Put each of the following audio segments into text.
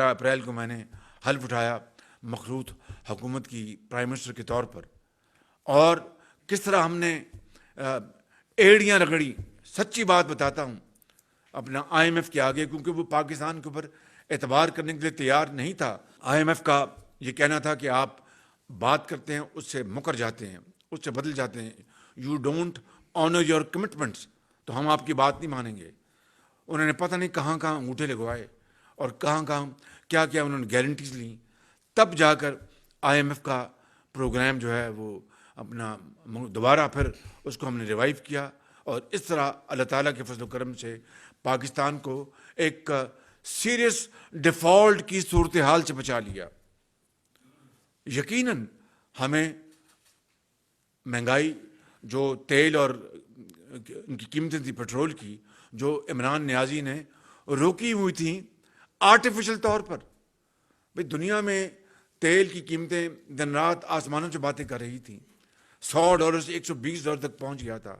April کو میں نے حلف اٹھایا مخلوط حکومت کی پرائم منسٹر کے طور پر، اور کس طرح ہم نے ایڑیاں رگڑی. سچی بات بتاتا ہوں اپنا آئی ایم ایف کے آگے، کیونکہ وہ پاکستان کے اوپر اعتبار کرنے کے لیے تیار نہیں تھا. آئی ایم ایف کا یہ کہنا تھا کہ آپ بات کرتے ہیں اس سے مکر جاتے ہیں، اس سے بدل جاتے ہیں، you don't owner your commitments, تو ہم آپ کی بات نہیں مانیں گے. انہوں نے پتہ نہیں کہاں کہاں انگوٹھے لگوائے اور کہاں کہاں کیا کیا انہوں نے گارنٹیز لیں، تب جا کر آئی ایم ایف کا پروگرام جو ہے وہ اپنا دوبارہ پھر اس کو ہم نے ریوائیو کیا، اور اس طرح اللہ تعالیٰ کے فضل و کرم سے پاکستان کو ایک سیریس ڈیفالٹ کی صورتحال سے بچا لیا. یقیناً ہمیں مہنگائی، جو تیل اور ان کی قیمتیں تھیں پیٹرول کی، جو عمران نیازی نے روکی ہوئی تھیں آرٹیفیشل طور پر. بھئی دنیا میں تیل کی قیمتیں دن رات آسمانوں سے باتیں کر رہی تھیں، $100 سے $120 تک پہنچ گیا تھا.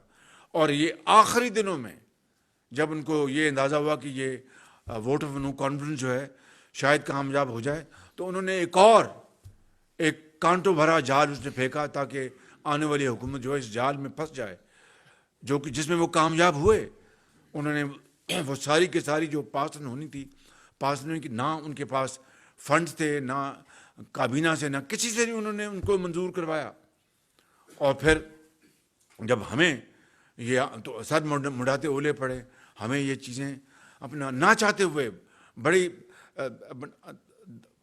اور یہ آخری دنوں میں جب ان کو یہ اندازہ ہوا کہ یہ ووٹ آف نو کانفیڈنس جو ہے شاید کامیاب ہو جائے، تو انہوں نے ایک کانٹوں بھرا جال اس نے پھینکا تاکہ آنے والی حکومت جو ہے اس جال میں پھنس جائے، جو کہ جس میں وہ کامیاب ہوئے. انہوں نے وہ ساری کی ساری جو پاسن ہونی تھی پاس نہیں کی، نہ ان کے پاس فنڈز تھے، نہ کابینہ سے، نہ کسی سے نہیں انہوں نے ان کو منظور کروایا. اور پھر جب ہمیں یہ تو سر مڑاتے اولے پڑے، ہمیں یہ چیزیں اپنا نہ چاہتے ہوئے بڑی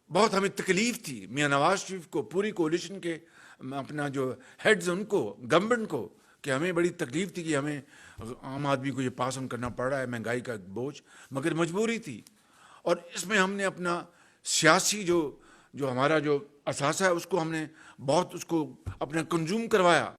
بہت ہمیں تکلیف تھی. میاں نواز شریف کو، پوری کولیشن کے اپنا جو ہیڈز ان کو، گورنمنٹ کو، کہ ہمیں بڑی تکلیف تھی کہ ہمیں عام آدمی کو یہ پاس آن کرنا پڑ رہا ہے، مہنگائی کا بوجھ، مگر مجبوری تھی. اور اس میں ہم نے اپنا سیاسی جو ہمارا جو اثاثہ ہے اس کو ہم نے بہت اس کو اپنا کنزیوم کروایا.